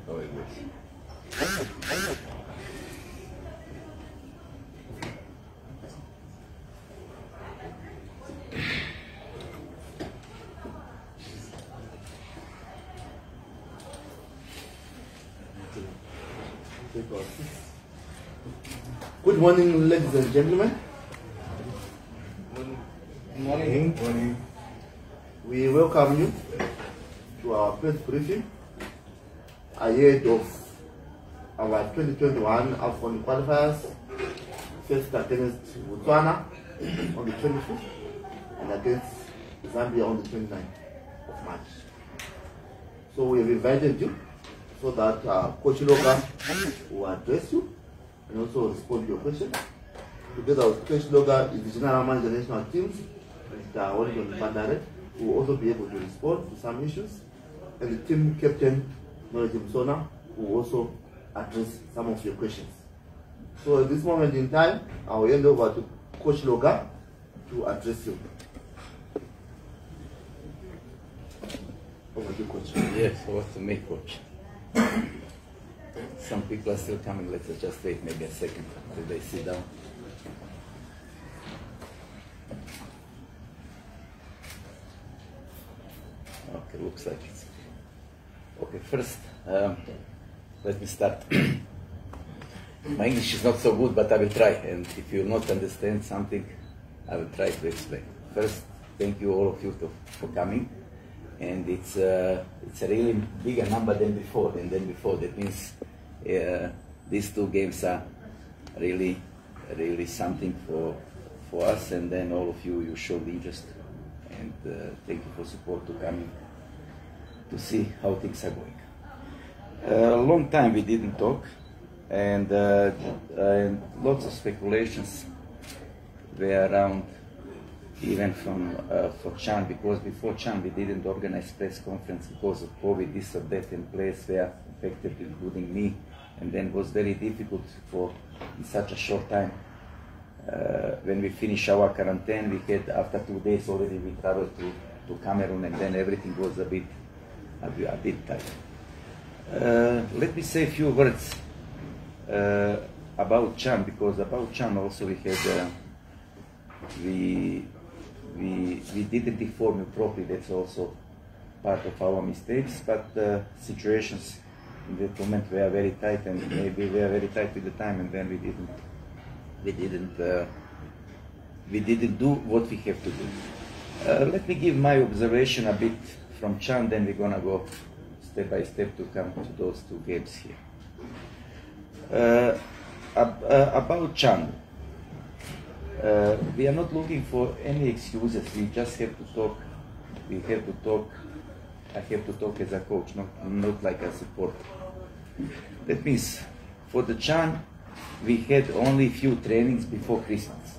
Very good. Good morning, ladies and gentlemen. Good morning. morning. We welcome you to our press briefing ahead of our 2021 AFCON qualifiers, first against Botswana on the 25th and against Zambia on the 29th of March. So we have invited you so that Coach Loga will address you and also respond to your questions. Together with Coach Loga is the General Manager of the National Teams, Mr. Wellington Pandare, who will also be able to respond to some issues, and the team captain, Knowledge Msona, who will also address some of your questions. So at this moment in time, I will hand over to Coach Loga to address you. Over to you, Coach. Yes, what's to me, Coach? Some people are still coming. Let's just wait maybe a second until they sit down. Okay, looks like it's okay. First, let me start. My English is not so good, but I will try. And if you will not understand something, I will try to explain. First, thank you all of you for coming. And it's a really bigger number than before. That means these two games are really something for us. And then all of you showed interest. And thank you for support to coming to see how things are going. A long time we didn't talk, and lots of speculations were around, even for Chan, because before Chan we didn't organize press conference because of COVID, this or that, and players were affected, including me, and then it was very difficult for in such a short time. When we finished our quarantine, we had after 2 days already we traveled to Cameroon, and then everything was a bit tight. Let me say a few words about Chan, because about Chan also we had we didn't inform you properly. That's also part of our mistakes, but situations in that moment were very tight, and maybe we were very tight with the time, and then we didn't do what we have to do. Let me give my observation a bit from Chan, then we're gonna go step by step to come to those two games here. About Chan, we are not looking for any excuses. We just have to talk. We have to talk. I have to talk as a coach, not like a supporter. That means for the Chan, we had only few trainings before Christmas.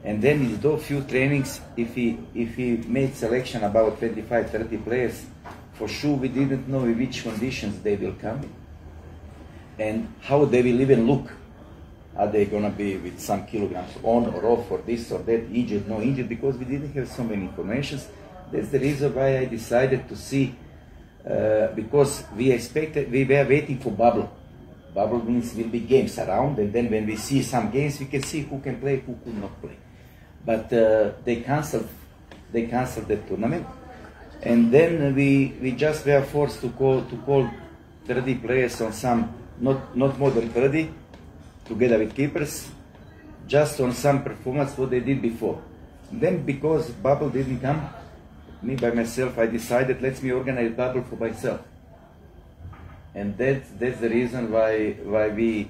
And then in those few trainings, if we made selection about 25, 30 players, for sure we didn't know in which conditions they will come and how they will even look. Are they going to be with some kilograms on or off, or this or that, injured, no injured, because we didn't have so many informations. That's the reason why I decided to see, because we were waiting for bubble. Bubble means will be games around, and then when we see some games, we can see who can play, who could not play. But they cancelled the tournament, and then we just were forced to call 30 players on some not more than 30, together with keepers, just on some performance what they did before. And then because bubble didn't come, me by myself, I decided let me organize bubble for myself. And that's the reason why we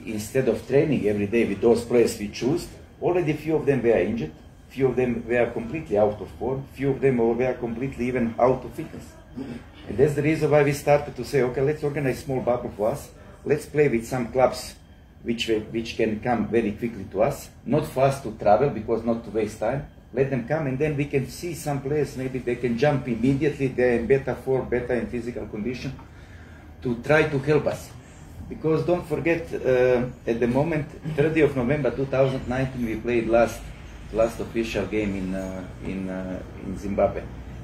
instead of training every day with those players we choose, already few of them were injured, few of them were completely out of form, few of them were completely even out of fitness. And that's the reason why we started to say, okay, let's organize small bubble for us. Let's play with some clubs which can come very quickly to us, not fast to travel because not to waste time. Let them come, and then we can see some players, maybe they can jump immediately, they're in better form, better in physical condition, to try to help us. Because don't forget, at the moment, 30th of November 2019, we played last official game in Zimbabwe.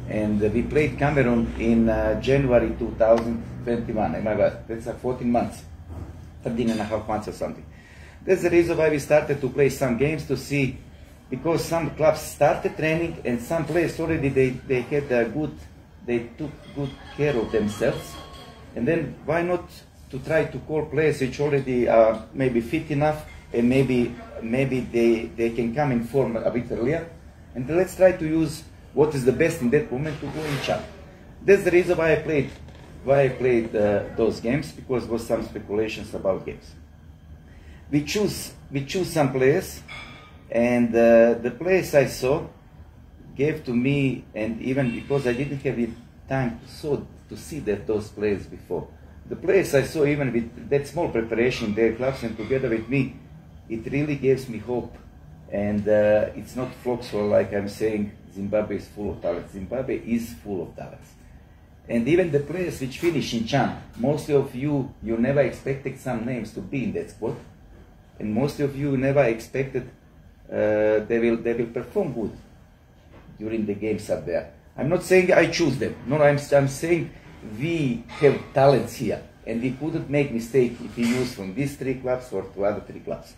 And we played Cameroon in January 2021. Am I right? That's 14 months, 13 and a half months or something. That's the reason why we started to play some games to see, because some clubs started training and some players already they had they took good care of themselves. And then why not to try to call players which already are maybe fit enough and maybe they can come in form a bit earlier. And let's try to use what is the best in that moment to go in chat. That's the reason why I played those games, because there was some speculations about games. We choose some players, and the players I saw gave to me, and even because I didn't have the time to see those players before. The players I saw, even with that small preparation in their clubs and together with me, it really gives me hope. And it's not Foxhole like I'm saying Zimbabwe is full of talent. Zimbabwe is full of talents. And even the players which finish in Chan, most of you never expected some names to be in that squad. And most of you never expected they will perform good during the games up there. I'm not saying I choose them. No, I'm saying we have talents here. And we couldn't make mistake if we use from these 3 clubs or to other 3 clubs.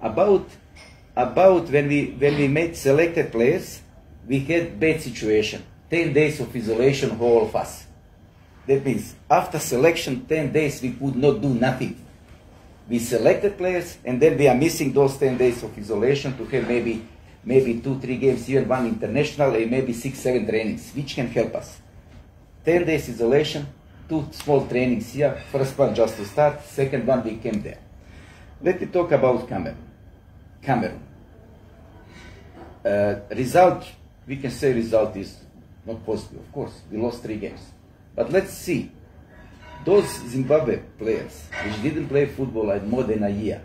About when we made selected players, we had bad situation. 10 days of isolation, all of us. That means after selection, 10 days we could not do nothing. We selected players, and then we are missing those 10 days of isolation to have maybe 2-3 games, even 1 international, and maybe 6-7 trainings, which can help us. 10 days isolation, 2 small trainings here. First one just to start, second one we came there. Let me talk about Cameroon. Result, we can say result is not positive, of course. We lost 3 games. But let's see. Those Zimbabwe players which didn't play football like more than a year,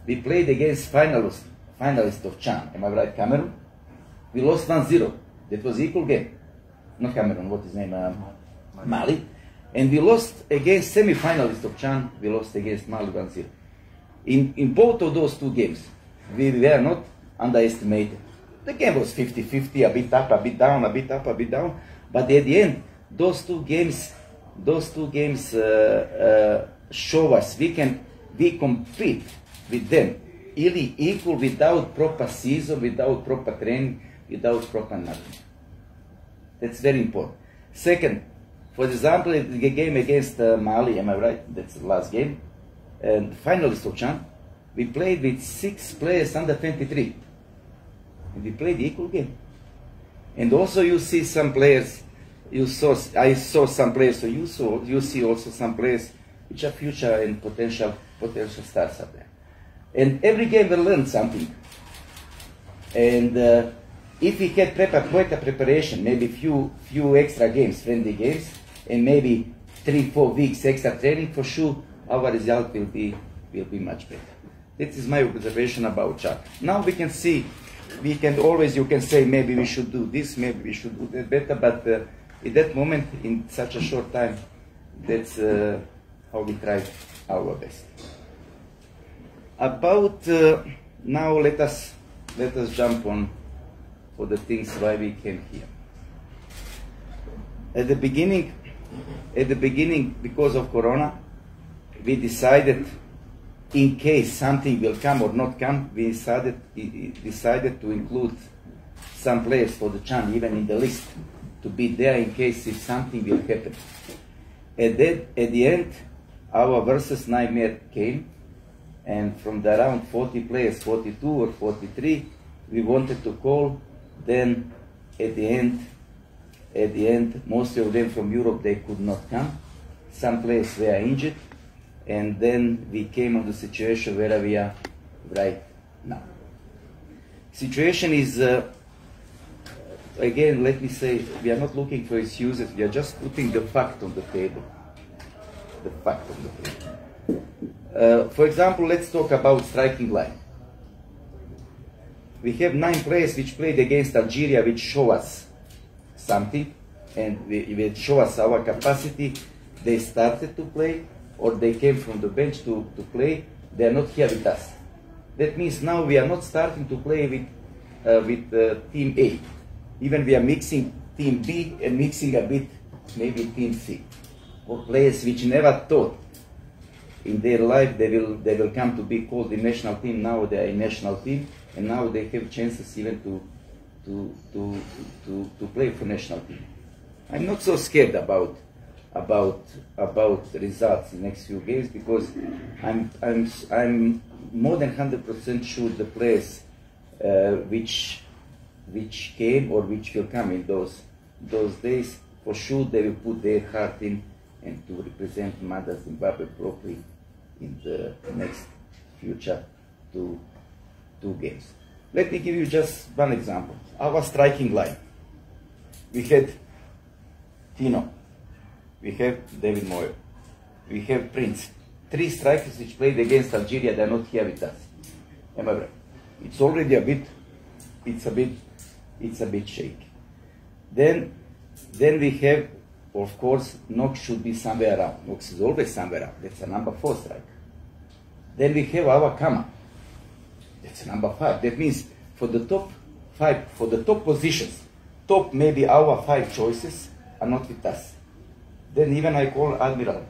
we played against finalists of Chan. Am I right, Cameroon? We lost 1-0. That was equal game. Not Cameroon, what is his name? Mali. And we lost against semi-finalists of Chan. We lost against Mali 1-0. In both of those 2 games, we were not underestimated. The game was 50-50, a bit up, a bit down, a bit up, a bit down. But at the end, those two games show us we compete with them equal without proper season, without proper training, without proper nothing. That's very important. Second, for example, the game against Mali, am I right? That's the last game. And finalists of Chan, we played with 6 players under 23. And we played the equal game. And also you see some players, I saw some players, so you see also some players which are future and potential stars up there. And every game we learn something. And if we had prepared quite a preparation, maybe few extra games, friendly games, and maybe 3-4 weeks extra training, for sure our result will be much better. This is my observation about Chad. Now we can see, you can say maybe we should do this, maybe we should do that better, but at that moment, in such a short time, that's how we tried our best. About now, let us jump on for the things why we came here. At the beginning, because of Corona, we decided, in case something will come or not come, we decided to include some players for the Chan, even in the list, to be there in case if something will happen. At the end, our versus nightmare came, and from the around 40 players, 42 or 43, we wanted to call. Then at the end, most of them from Europe, they could not come. Some players were injured, and then we came on the situation where we are right now. Situation is, again, let me say, we are not looking for excuses, we are just putting the fact on the table. The fact on the table. For example, let's talk about striking line. We have 9 players which played against Algeria, which show us something, and which show us our capacity. They started to play, or they came from the bench to play. They are not here with us. That means now we are not starting to play with Team A. Even we are mixing team B and mixing a bit maybe team C. Or players which never thought in their life they will come to be called the national team. Now they are a national team, and now they have chances even to play for national team. I'm not so scared about results in the next few games, because I'm more than 100% sure the players which came or which will come in those days, for sure they will put their heart in and to represent Mother Zimbabwe properly in the next future two games. Let me give you just one example. Our striking line. We had Tino, we have David Moyer, we have Prince. 3 strikers which played against Algeria, they are not here with us. Am I right? It's already a bit shaky. Then we have, of course, Knox should be somewhere around. Knox is always somewhere around. That's a number 4 striker. Then we have our Kama. That's a number 5. That means for the top 5, for the top positions, maybe our 5 choices are not with us. Then even I call Admiral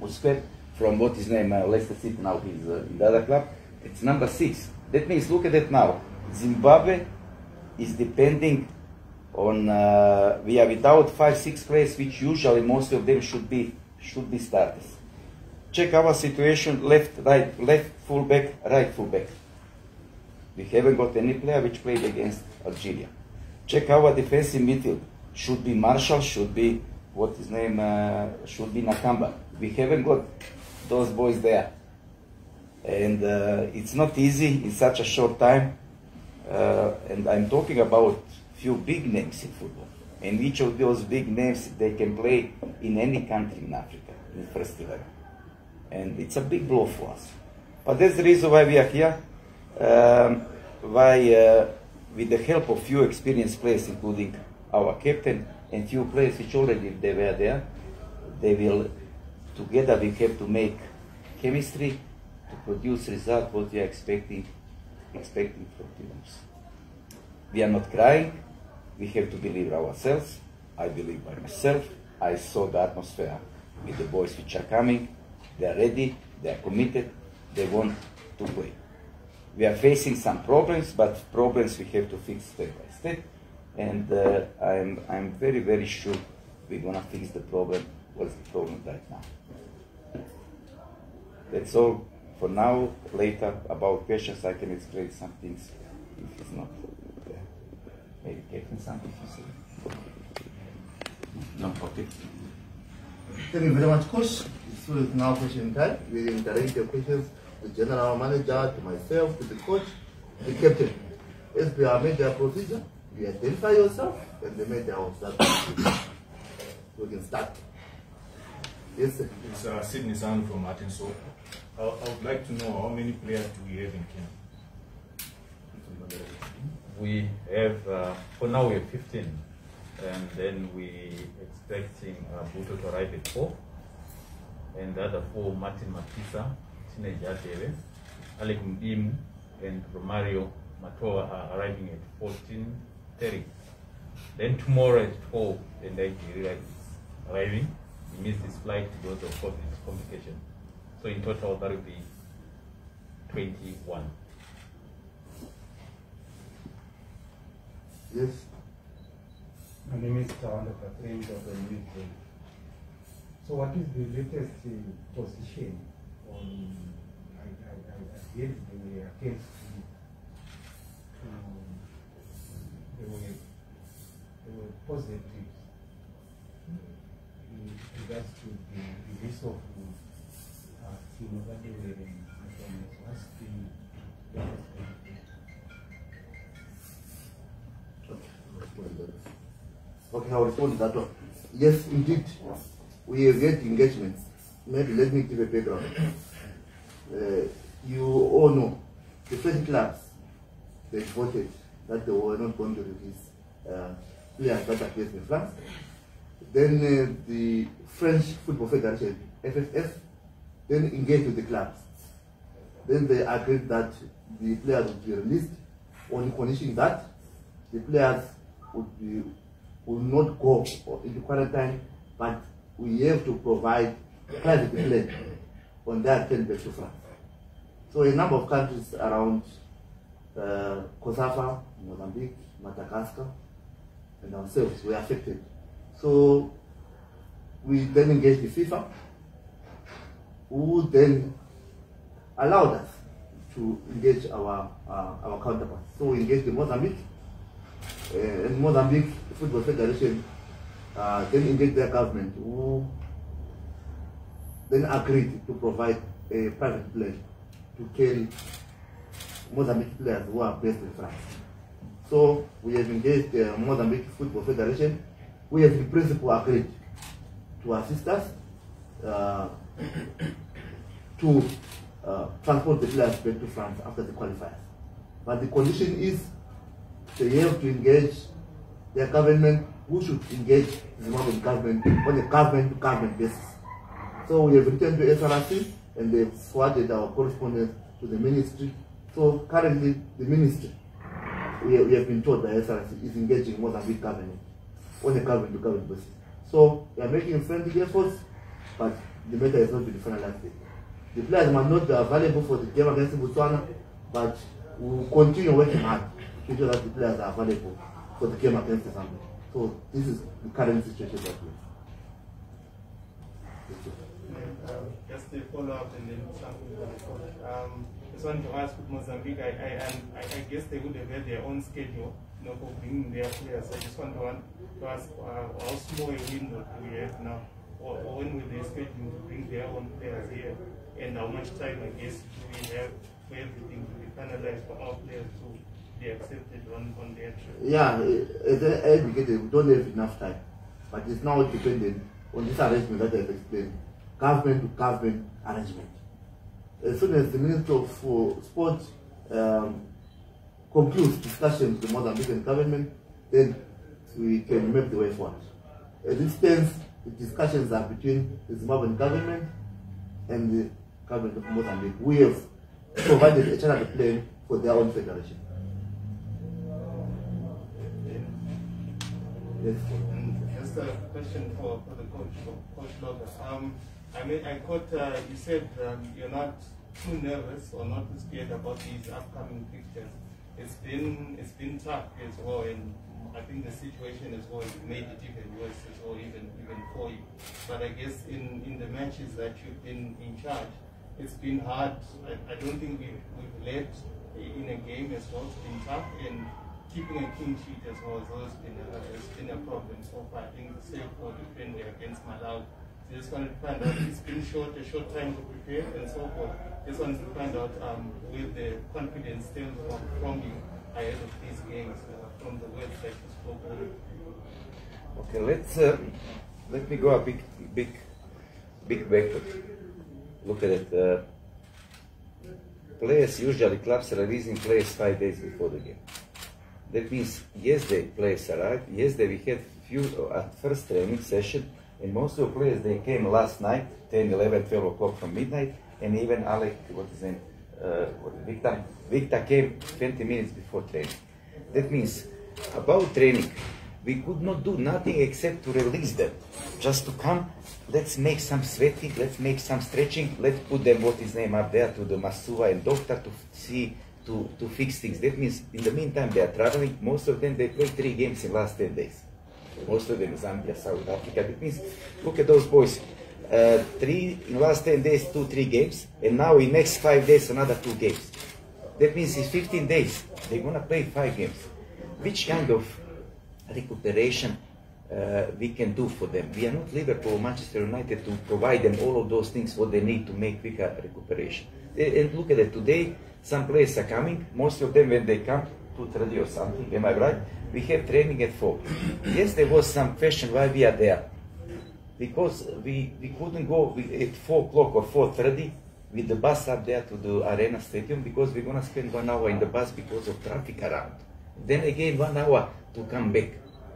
Musquet from what his name, Leicester City, now he's in the other club. It's number 6. That means, look at that now. Zimbabwe is depending on, we are without 5-6 players, which usually most of them should be starters. Check our situation, left, right, left fullback, right fullback. We haven't got any player which played against Algeria. Check our defensive midfield. Should be Marshall, should be, what his name, should be Nakamba. We haven't got those boys there. And it's not easy in such a short time. And I'm talking about few big names in football. And each of those big names, they can play in any country in Africa, in first 11. And it's a big blow for us. But that's the reason why we are here. With the help of few experienced players, including our captain and few players which already they were there, they will, together we have to make chemistry to produce result what we are expecting from teams. We are not crying. We have to believe ourselves. I believe by myself. I saw the atmosphere with the boys which are coming. They are ready. They are committed. They want to play. We are facing some problems, but problems we have to fix step by step. And I'm very, very sure we're gonna fix the problem. What's the problem right now? That's all for now. Later about questions, I can explain some things if it's not there. Maybe Captain, something to say. No, okay. Thank you very much, Coach. So it's now question time. We will direct your questions to the general manager, to myself, to the coach, the captain. As we have made their procedure, you identify yourself, and they made their own start. We can start. Yes, sir. It's Sydney Sand from Martin Soap. I would like to know how many players do we have in Kenya? We have, for now we have 15, and then we expecting Buto to arrive at 4, and the other 4, Martin Matisa, Teenager Dele, Alec Mdimu, and Romario Matoa are arriving at 14:30. Then tomorrow at 12, and Nigeria is arriving. He missed his flight because of COVID complication. So in total, that will be 21. Yes. My name is Tawanda Patrick of the UK. So what is the latest position on against they were positive in regards to the release of team that they were in. What's the Okay, I'll respond to that one. Yes, indeed, we have had engagements. Maybe let me give a background. You all know the French clubs, they voted that they were not going to release players that are based in France. Then the French Football Federation, FFF, then engaged with the clubs. Then they agreed that the players would be released on the condition that the players would be will not go into quarantine, but we have to provide private plane on their return back to France. So a number of countries around COSAFA, Mozambique, Madagascar, and ourselves were affected. So we then engaged the FIFA, who then allowed us to engage our counterparts. So we engaged the Mozambique, and Mozambique Football Federation then engaged their government, who then agreed to provide a private plane to carry Mozambique players who are based in France. So we have engaged the Mozambique Football Federation. We have in principle agreed to assist us to transport the players back to France after the qualifiers. But the condition is they have to engage their government, who should engage the Zimbabwean government on a government-to-government basis. So we have returned to SRC and they've forwarded our correspondence to the ministry. So currently the ministry, we have been told by SRC, is engaging Mozambique government on a government-to-government basis. So we are making friendly efforts, but the matter has not been finalized yet. The players might not be available for the game against Botswana, but we will continue working hard to ensure that the players are available for the game against Zambia. So this is the current situation that we have. Just a follow-up and then something for the coach. Just want to ask with Mozambique, I guess they would have had their own schedule, for bringing their players. I just want to ask how small a window do we have now, or when will they schedule to bring their own players here, and how much time, I guess, do we have for everything to be finalized for our players to be accepted on their trip? Yeah, as I indicated, we don't have enough time, but it's now dependent on this arrangement that I've explained, government-to-government arrangement. As soon as the Minister of Sport concludes discussions with the Mozambican government, then we can map the way forward. At this stage, the discussions are between the Zimbabwean government and the government of Mozambique. We have provided a charter plan for their own federation. Yes. And just a question for the coach, Coach Loga. I caught you said you're not too nervous or not too scared about these upcoming fixtures. It's been tough as well, and I think the situation as well has made it even worse as well, even for you. But I guess in the matches that you've been in charge, it's been hard. I don't think we've led in a game as well. It's been tough, and keeping a clean sheet as well has been a problem so far. I think the same for defender against Malawi. Just wanted to find out, it's been a short time to prepare and so forth. Just wanted to find out where the confidence stems from you ahead of these games, from the words that you spoke of. Okay, let me go a big backward. Look at it. Players, usually clubs are releasing players 5 days before the game. That means yesterday players arrived. Yesterday we had few at first training session. And most of the players, they came last night, 10, 11, 12 o'clock from midnight, and even Alec, Victor came 20 minutes before training. That means, about training, we could not do nothing except to release them. Just to come, let's make some sweating, let's make some stretching, let's put them, up there to the Masuva and doctor to see, to fix things. That means, in the meantime, they are traveling. Most of them, they played 3 games in the last 10 days. Most of them Zambia, South Africa. That means, look at those boys. In last 10 days, 2-3 games, and now in next 5 days, another 2 games. That means in 15 days, they're gonna play 5 games. Which kind of recuperation we can do for them? We are not Liverpool or Manchester United to provide them all of those things what they need to make quicker recuperation. And look at it, today, some players are coming, most of them when they come, 2:30 or something, am I right? We have training at 4. Yes, there was some question why we are there. Because we couldn't go at 4 o'clock or 4:30 with the bus up there to the Arena Stadium because we're going to spend 1 hour in the bus because of traffic around. Then again 1 hour to come back.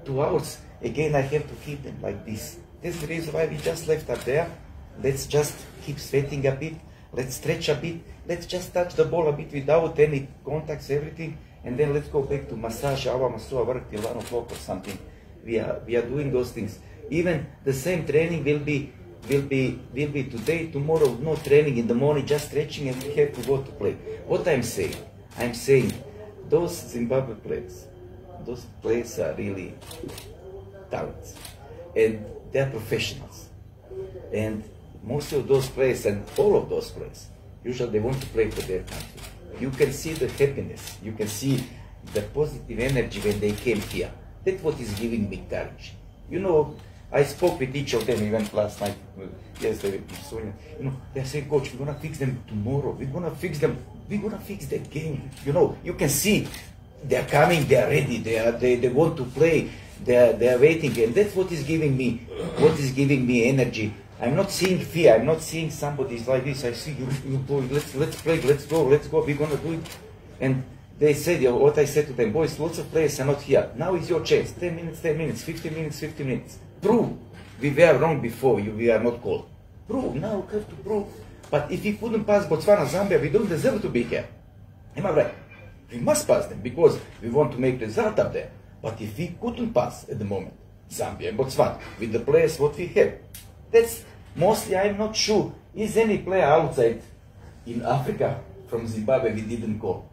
2 hours, again I have to keep them like this. That's the reason why we just left up there. Let's just keep sweating a bit. Let's stretch a bit. Let's just touch the ball a bit without any contacts, everything. And then let's go back to massage, our Masua work till 1 o'clock or something. we are doing those things. Even the same training will be today, tomorrow, no training in the morning, just stretching, and we have to go to play. What I'm saying, those Zimbabwe players are really talents, and they're professionals. And most of those players, and all of those players, usually they want to play for their country. You can see the happiness, you can see the positive energy when they came here. That's what is giving me courage. You know, I spoke with each of them even last night, yesterday with Sonia. You know, they're saying, Coach, we're gonna fix them tomorrow. We're gonna fix them. We're gonna fix the game. You know, you can see they're coming. They're ready. They want to play. They're waiting, and that's what is giving me energy. I'm not seeing fear. I'm not seeing somebody's like this. I see you boys. Let's play. Let's go. We're gonna do it. And they said, what I said to them, boys, lots of players are not here. Now is your chance. 10 minutes, 15 minutes, 15 minutes. Prove we were wrong before. We are not called. Prove. Now we have to prove. But if we couldn't pass Botswana, Zambia, we don't deserve to be here. Am I right? We must pass them because we want to make result up there. But if we couldn't pass at the moment, Zambia and Botswana, with the players what we have, that's mostly, I'm not sure, is any player outside in Africa from Zimbabwe we didn't call.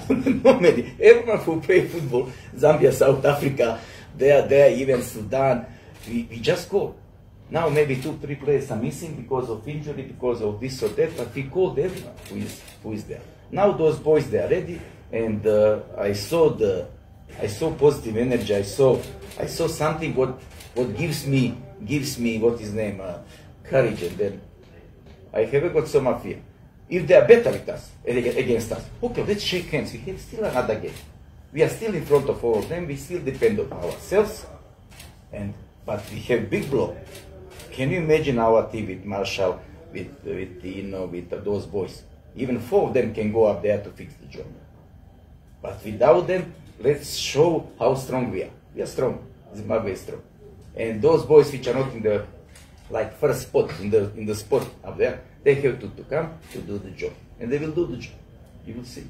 Not many. Everyone who play football, Zambia, South Africa, they are there, even Sudan, we just call. Now maybe 2-3 players are missing because of injury, because of this or that, but we called everyone who is there. Now those boys, they are ready, and I saw positive energy. I saw something what gives me what is name courage, and then I haven't got so much fear. If they are better with us against us, okay, let's shake hands. We have still another game. We are still in front of all of them. We still depend on ourselves, but we have big blow. Can you imagine our team with Marshall, with those boys? Even 4 of them can go up there to fix the job. But without them, let's show how strong we are. We are strong. Zimbabwe is strong. And those boys which are not in the first spot, in the spot up there, they have to come to do the job. And they will do the job. You will see.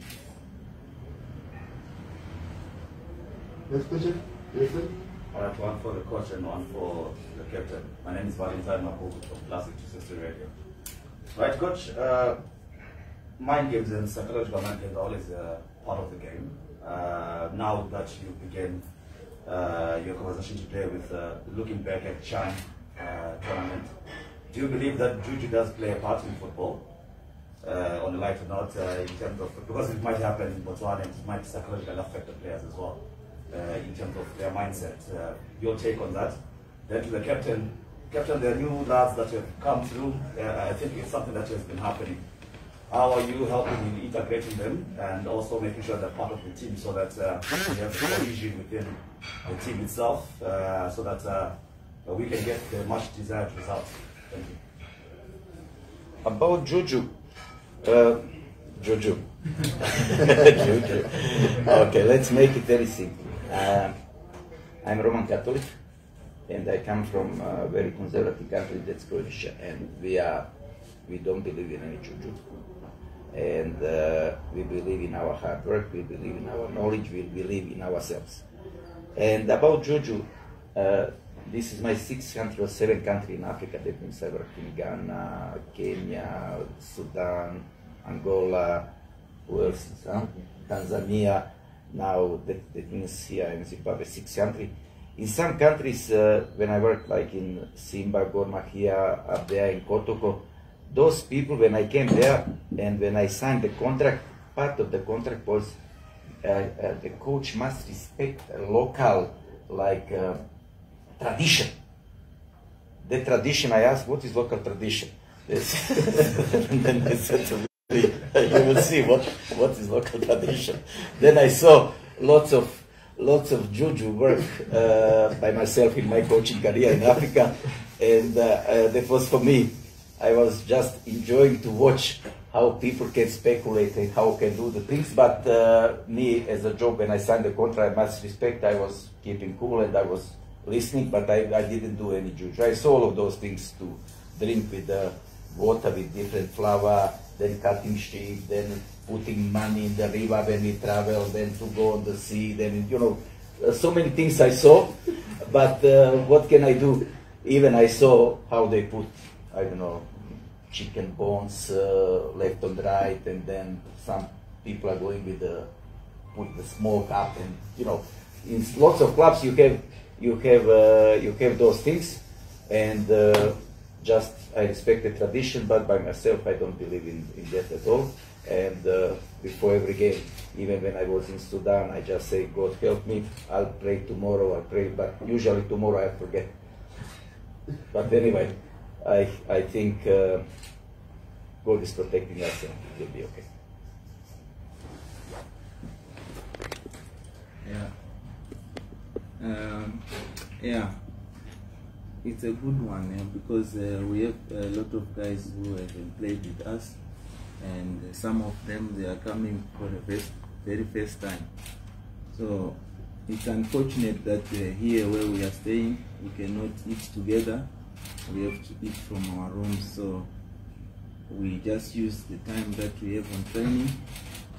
Next question? Jason? All right, one for the coach and one for the captain. My name is Valentine Mabubu from Classic 260 Radio. Right, coach, mind games and psychological mind games are always part of the game. Now that you begin your conversation today with looking back at Chan tournament, do you believe that Juju does play a part in football? On a lighter note, in terms of, because it might happen in Botswana, it might psychologically affect the players as well, in terms of their mindset. Your take on that? Then to the captain, the new lads that have come through, I think it's something that has been happening. How are you helping in integrating them and also making sure they're part of the team so that we have cohesion within the team itself, so that we can get the much desired results? Thank you. About Juju. Juju. Okay, let's make it very simple. I'm Roman Catholic, and I come from a very conservative country, that's Croatia, and we don't believe in any Juju. And we believe in our hard work, we believe in our knowledge, we believe in ourselves. And about Juju, this is my 6th country or 7th country in Africa. That means I worked in Ghana, Kenya, Sudan, Angola, who else? Tanzania. Now that means here in Zimbabwe, 6th country. In some countries, when I worked like in Simba, Gor Mahia, up there in Kotoko, those people, when I came there and when I signed the contract, part of the contract was the coach must respect a local tradition. The tradition, I asked, what is local tradition? And then I said to me, you will see what is local tradition. Then I saw lots of Juju work by myself in my coaching career in Africa, and that was for me. I was just enjoying to watch how people can speculate and how can do the things, but me as a job, when I signed the contract, I must respect, I was keeping cool and I was listening, but I didn't do any Juju. I saw all of those things, to drink with water with different flour, then cutting sheep, then putting money in the river when we travel, then to go on the sea, then, you know, so many things I saw, But what can I do? Even I saw how they put, I don't know, chicken bones left and right, and then some people are going with put the smoke up, and you know, in lots of clubs you have those things, and just I respect the tradition, but by myself I don't believe in that at all. And before every game, even when I was in Sudan, I just say, God help me, I'll pray tomorrow, I'll pray, but usually tomorrow I forget. But anyway, I think God is protecting us and it will be okay. Yeah, it's a good one because we have a lot of guys who have played with us, and some of them they are coming for the very first time. So it's unfortunate that here where we are staying, we cannot eat together. We have to eat from our rooms. So we just use the time that we have on training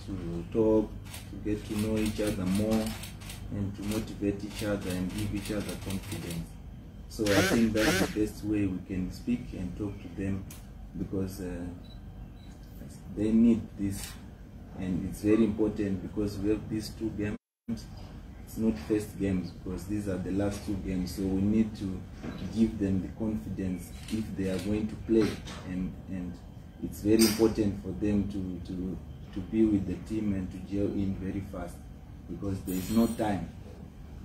to talk, to get to know each other more, and to motivate each other and give each other confidence. So I think that's the best way we can speak and talk to them, because they need this, and it's very important because we have these 2 games. It's not first games, because these are the last 2 games, so we need to give them the confidence if they are going to play, and it's very important for them to be with the team and to gel in very fast, because there is no time.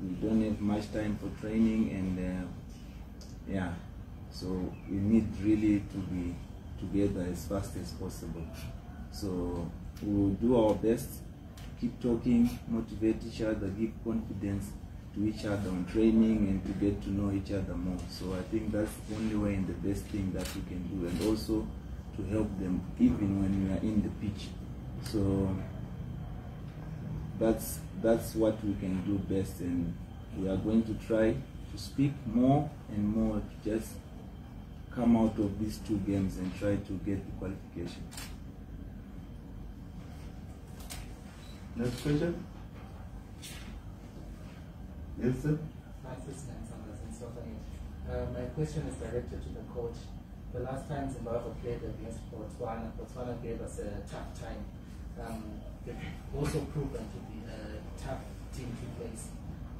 We don't have much time for training, and yeah, so we need really to be together as fast as possible. So we'll do our best to keep talking, motivate each other, give confidence to each other on training, and to get to know each other more. So I think that's the only way and the best thing that we can do, and also to help them even when we are in the pitch. So that's what we can do best, and we are going to try to speak more and more to just come out of these 2 games and try to get the qualification. Next question. Yes, sir. My question is directed to the coach. The last time Zimbabwe played against Botswana, Botswana gave us a tough time. They've also proven to be a tough team to face.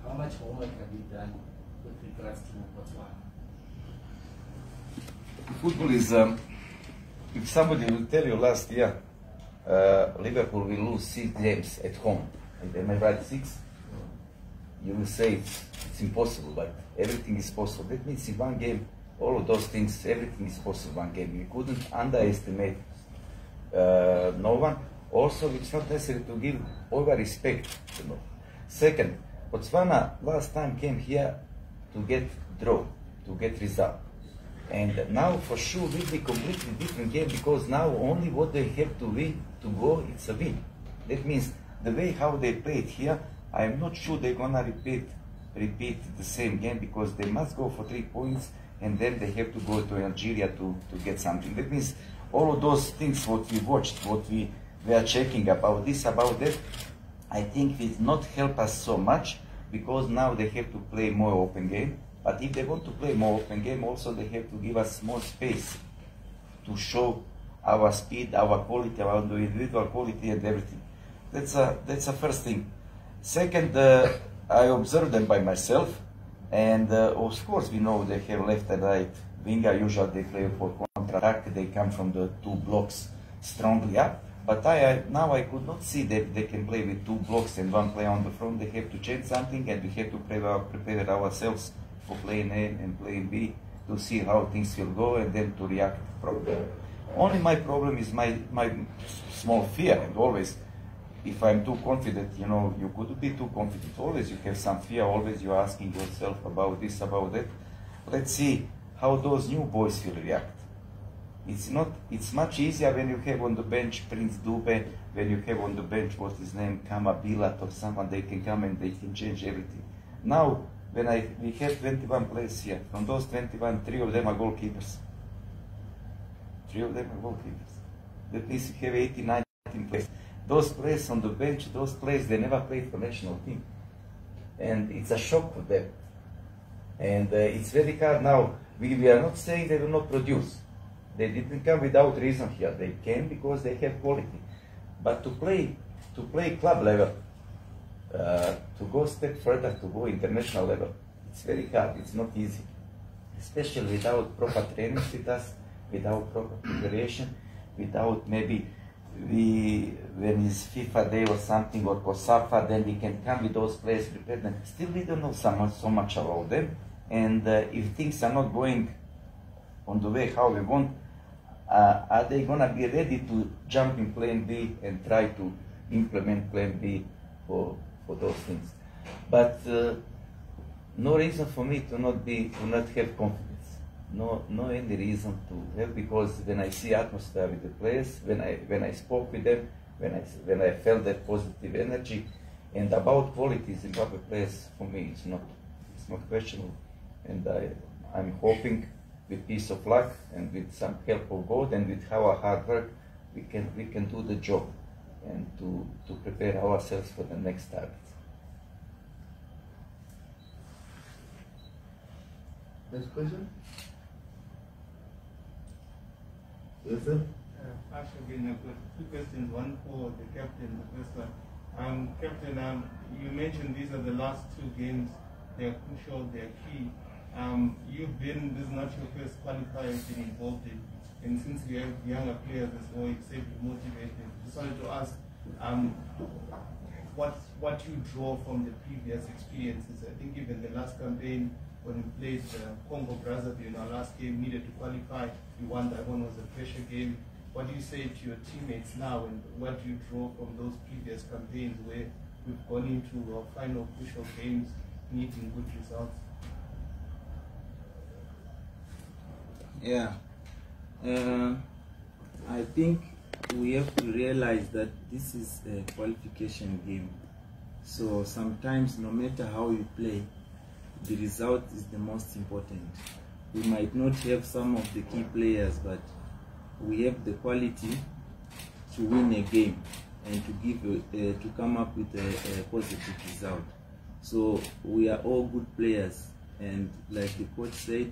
How much homework have you done with regards to Botswana? Football is, if somebody will tell you last year, Liverpool will lose 6 games at home, am I right, 6? You will say it's impossible, but everything is possible. That means in one game, all of those things, everything is possible in one game. You couldn't underestimate no one. Also, it's not necessary to give over respect, you know. Second, Botswana last time came here to get draw, to get result. And now for sure will be completely different game, because now only what they have to win to go, it's a win. That means the way how they played here, I am not sure they're gonna repeat the same game, because they must go for 3 points and then they have to go to Algeria to get something. That means all of those things what we watched, what we are checking about this, about that, I think will not help us so much, because now they have to play more open game. But if they want to play more open game, also they have to give us more space to show our speed, our quality, our individual quality and everything. That's a first thing. Second, I observed them by myself, and of course we know they have left and right winger. Usually they play for counter-attack, they come from the 2 blocks strongly up. But now I could not see that they can play with 2 blocks and 1 player on the front. They have to change something, and we have to prepare ourselves for playing A and playing B, to see how things will go and then to react properly. Only my problem is my small fear, and always, if I'm too confident, you know, you could be too confident. Always you have some fear, always you're asking yourself about this, about that. Let's see how those new boys will react. It's much easier when you have on the bench Prince Dube, when you have on the bench, what's his name, Kama Bilat or someone, they can come and they can change everything. Now, when we have 21 players here, from those 21, 3 of them are goalkeepers. 3 of them are goalkeepers. That means you have 18, 19 players. Those players on the bench, those players, they never played for national team. And it's a shock for them. And it's very hard now. We are not saying they will not produce. They didn't come without reason here. They came because they have quality. But to play club level, to go a step further, to go international level, it's very hard. It's not easy, especially without proper training with us, without proper preparation, without maybe when it's FIFA day or something, or COSAFA, then we can come with those players prepared. Still, we don't know so much about them. And if things are not going on the way how we want, are they gonna be ready to jump in plan B and try to implement plan B for those things? But no reason for me to not have confidence. No any reason to have, because when I see atmosphere with the players, when I spoke with them, when I felt that positive energy, and about qualities in Zimbabwe players, for me it's not questionable. And I'm hoping with piece of luck and with some help of God and with our hard work, we can do the job and to prepare ourselves for the next target. Next question? Yes, sir? Actually, I've got two questions, one for the captain. The first one, Captain, you mentioned these are the last two games. They're crucial, they're key. This is not your first qualifier you've been involved in, and since we have younger players as well, you said you're motivated. Just wanted to ask what you draw from the previous experiences. I think even the last campaign, when we played Congo Brazzaville, our last game, needed to qualify. We won that one, was a pressure game. What do you say to your teammates now, and what do you draw from those previous campaigns where we've gone into our final crucial games, needing good results? Yeah, I think we have to realize that this is a qualification game. So sometimes, no matter how you play, the result is the most important. We might not have some of the key players, but we have the quality to win a game and to come up with a positive result. So we are all good players, and like the coach said,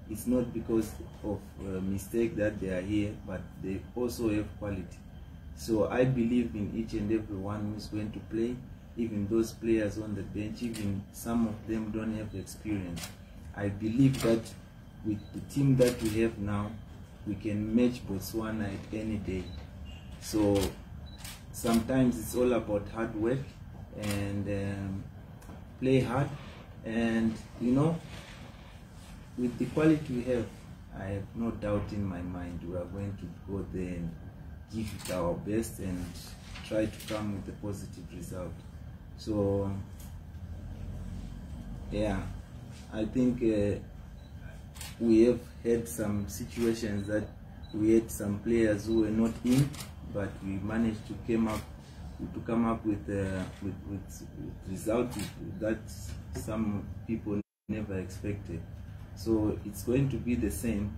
it's not because of a mistake that they are here, but they also have quality. So I believe in each and every one who's going to play, even those players on the bench, even some of them don't have experience. I believe that with the team that we have now, we can match Botswana at any day. So sometimes it's all about hard work and play hard, and with the quality we have, I have no doubt in my mind we are going to go there and give it our best and try to come with a positive result. So yeah, I think we have had some situations that we had some players who were not in, but we managed to come up with results that some people never expected. So it's going to be the same.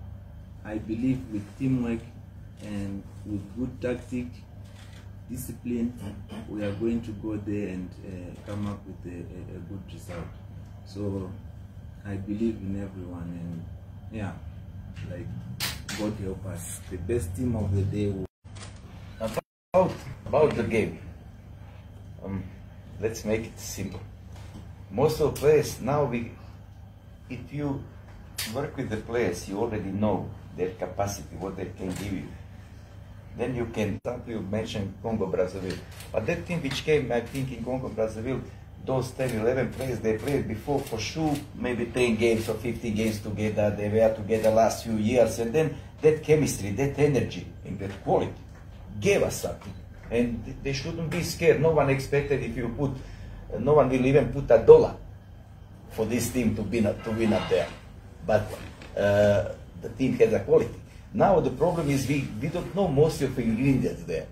I believe with teamwork and with good tactic, discipline, we are going to go there and come up with a good result. So I believe in everyone, and yeah, like, God help us. The best team of the day will... About the game, let's make it simple. Most of the players now, if you work with the players, you already know their capacity, what they can give you. Then you can, you mentioned Congo Brazzaville, but that team which came, I think, in Congo Brazzaville, those 10, 11 players, they played before for sure, maybe 10 games or 15 games together. They were together last few years, and then that chemistry, that energy, and that quality gave us something. And they shouldn't be scared. No one expected no one will even put $1 for this team to win up there. But the team has a quality. Now the problem is we don't know most of the ingredients there.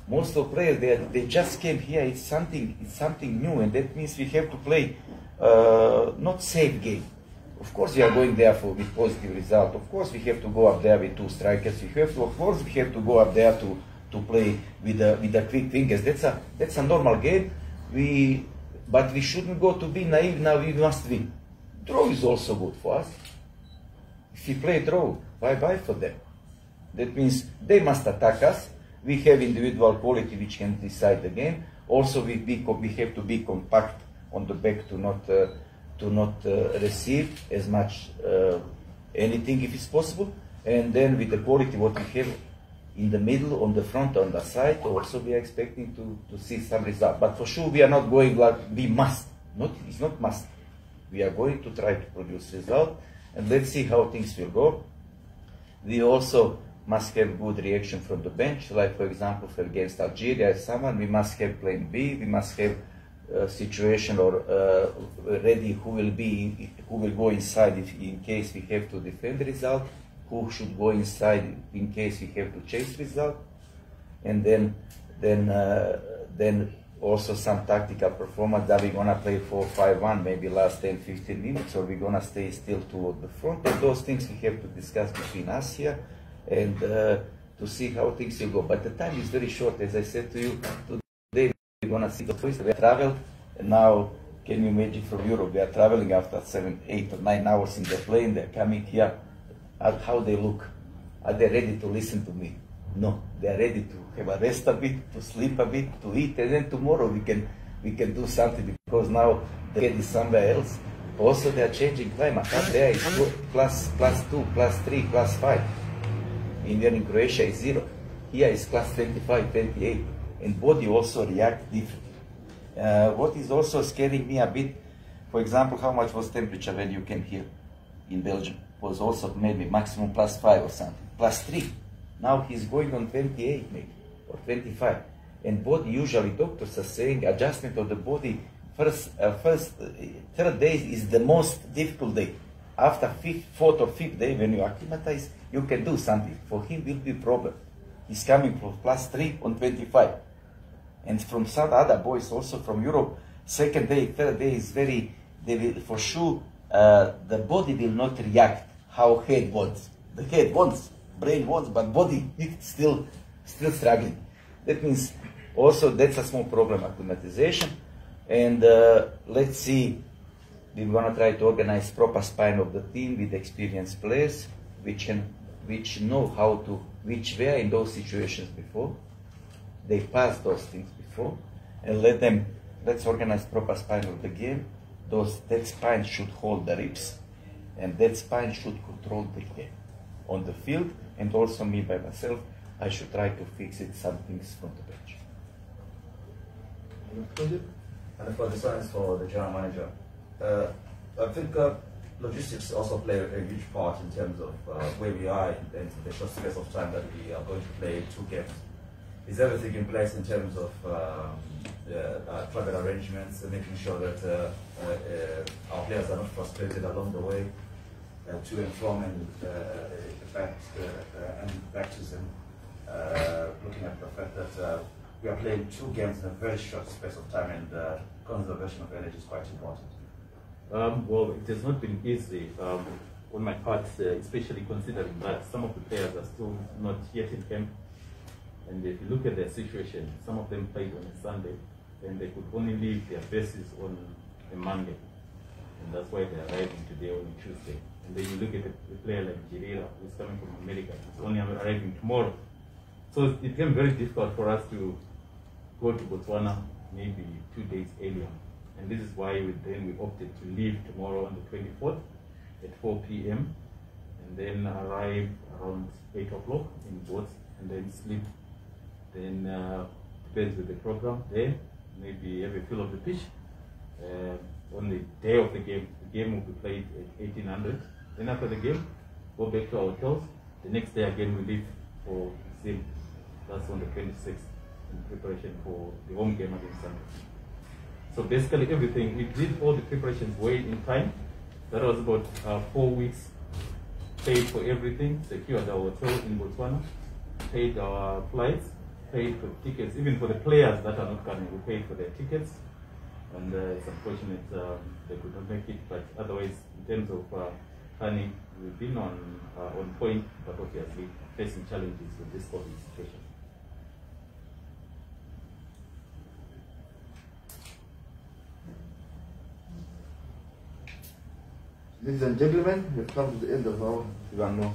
Most of the players, they just came here. It's something new, and that means we have to play not safe game. Of course, we are going there with positive result. Of course, we have to go up there with 2 strikers. Of course, we have to go up there to play with the quick fingers. That's a normal game. But we shouldn't go to be naive. Now we must win. Draw is also good for us. If we play draw, bye-bye for them. That means they must attack us. We have individual quality which can decide the game. Also, we have to be compact on the back to not receive as much anything if it's possible. And then with the quality what we have in the middle, on the front, on the side, also we are expecting to see some result. But for sure, we are not going like we must. It's not must. We are going to try to produce result, and let's see how things will go. We also must have good reaction from the bench, like for example, for against Algeria, someone we must have plan B. We must have a situation or ready who will go inside if in case we have to defend the result, who should go inside in case we have to chase result, and then also some tactical performance that we're gonna play 4-5-1 maybe last 10-15 minutes, or we're gonna stay still toward the front. And those things we have to discuss between us here and to see how things will go. But the time is very short, as I said to you. Today we're gonna see the first. We have traveled, and now can you imagine from Europe? We are traveling after 7, 8 or 9 hours in the plane. They're coming here. How they look? Are they ready to listen to me? No, they are ready to have a rest a bit, to sleep a bit, to eat, and then tomorrow we can do something, because now the head is somewhere else. Also, they are changing climate. Up there is plus 2, plus 3, plus 5. In Croatia is 0. Here is plus 25, 28, and body also react differently. What is also scaring me a bit, for example, how much was temperature when you came here in Belgium? Was also maybe maximum plus 5 or something, plus 3. Now he's going on 28 maybe, or 25. And body, usually doctors are saying adjustment of the body, third day is the most difficult day. After 4th or 5th day, when you acclimatize, you can do something. For him, will be a problem. He's coming from plus 3 on 25. And from some other boys, also from Europe, second day, third day is very, they will, for sure, the body will not react how head wants. The head wants, brain wants, but body is still struggling. That means also that's a small problem, acclimatization. And let's see, we're gonna try to organize proper spine of the team with experienced players, which know how to, which were in those situations before. They passed those things before, and let's organize proper spine of the game. That spine should hold the ribs, and that spine should control the game on the field, and also me by myself, I should try to fix it, some things from the bench. And for this one is for the general manager. I think logistics also play a huge part in terms of where we are in the short space of time that we are going to play 2 games. Is everything in place in terms of travel arrangements and making sure that our players are not frustrated along the way to and from and back to them? Looking at the fact that we are playing 2 games in a very short space of time, and conservation of energy is quite important. Well, it has not been easy on my part, especially considering that some of the players are still not yet in camp. And if you look at their situation, some of them played on a Sunday, and they could only leave their bases on a Monday. And that's why they're arriving today on a Tuesday. And then you look at a player like Jirira, who's coming from America, who's only arriving tomorrow. So it became very difficult for us to go to Botswana maybe 2 days earlier. And this is why we opted to leave tomorrow on the 24th at 4 p.m. and then arrive around 8 o'clock in boats, and then sleep. Then depends with the program there, maybe have a feel of the pitch. On the day of the game will be played at 1800. Then after the game, go back to our hotels. The next day again we leave for Zim. That's on the 26th in preparation for the home game against Sunday. So basically everything, we did all the preparations way in time. That was about 4 weeks. Paid for everything, secured our hotel in Botswana, paid our flights, paid for tickets, even for the players that are not coming, we paid for their tickets. And it's unfortunate they could not make it, but otherwise, in terms of planning, we've been on point, but obviously facing challenges with this COVID situation. Ladies and gentlemen, we've come to the end of our. One more.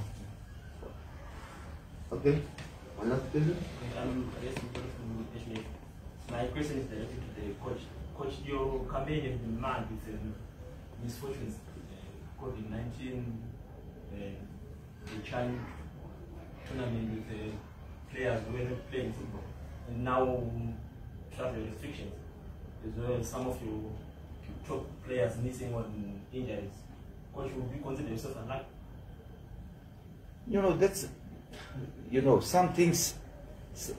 Okay. One last question. My question is directed to the coach. Coach, your campaign has been marred with misfortunes, COVID-19, the Chan tournament with the players who were not playing football, and now travel restrictions, as well as some of your top players missing on injuries. Coach, would you consider yourself unlucky? You know, that's, you know, some things,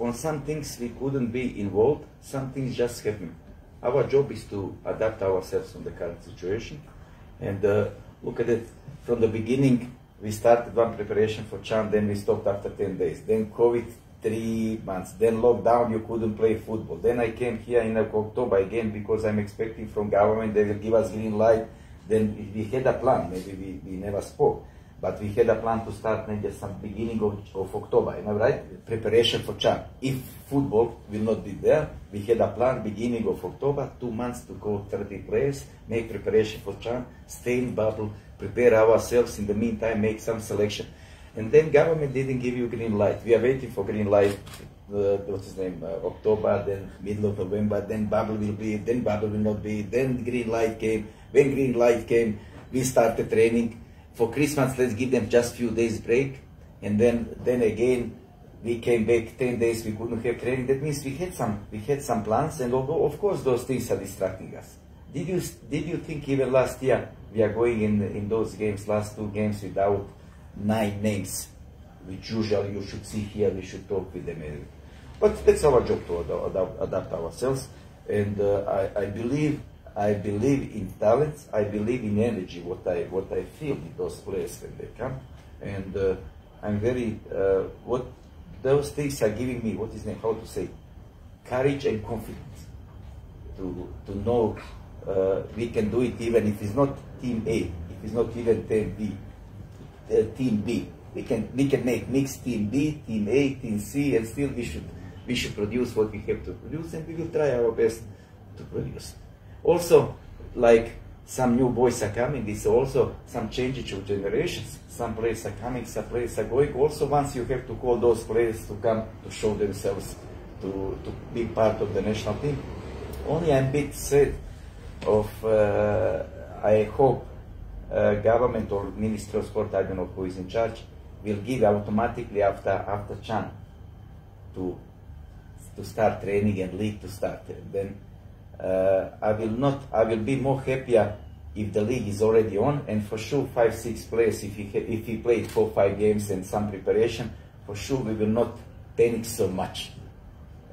on some things we couldn't be involved, some things just happen. Our job is to adapt ourselves from the current situation. And look at it, from the beginning, we started one preparation for Chan, then we stopped after 10 days. Then COVID, 3 months. Then lockdown, you couldn't play football. Then I came here in October again because I'm expecting from government they will give us green light. Then we had a plan, maybe we never spoke. But we had a plan to start maybe some beginning of October, am I right? Preparation for Chan. If football will not be there, we had a plan beginning of October, 2 months to go 30 players, make preparation for Chan, stay in bubble, prepare ourselves, in the meantime make some selection. And then government didn't give you green light. We are waiting for green light, what's his name, October, then middle of November, then bubble will be, then bubble will not be, then green light came. When green light came, we started training. For Christmas, let's give them just few days break, and then again we came back 10 days. We couldn't have training. That means we had some plans, and although of course those things are distracting us. Did you think even last year we are going in those games, last 2 games without 9 names, which usually you should see here. We should talk with them. But that's our job to adapt ourselves, and I believe in talents. I believe in energy. What I feel with those players when they come, and I'm very what those things are giving me. What is it? How to say? Courage and confidence to know we can do it even if it's not team A, if it's not even team B. We can make mixed team B, team A, team C, and still we should produce what we have to produce, and we will try our best to produce. Also, like some new boys are coming, it's also some changes of generations. Some players are coming, some players are going. Also, once you have to call those players to come to show themselves, to be part of the national team. Only I'm a bit sad of, I hope government or Ministry of Sport, I don't know who is in charge, will give automatically after Chan to start training and league to start. And then I will be more happier if the league is already on, and for sure 5-6 players, if he played 4-5 games and some preparation, for sure we will not panic so much,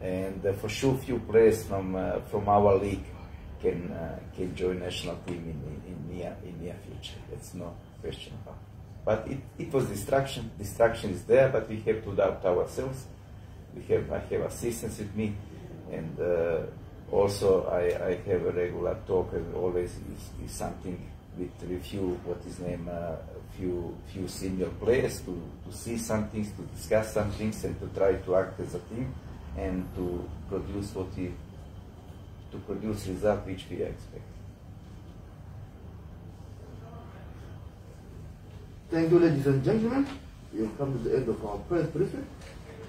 and for sure few players from our league can join national team in near future. That's no question about. But it was distraction. Distraction is there, but we have to adapt ourselves. I have assistants with me, and also I have a regular talk, and always is something with few few senior players to see some things, to discuss some things, and to try to act as a team and to produce result which we expect. Thank you, ladies and gentlemen. We have come to the end of our press briefing.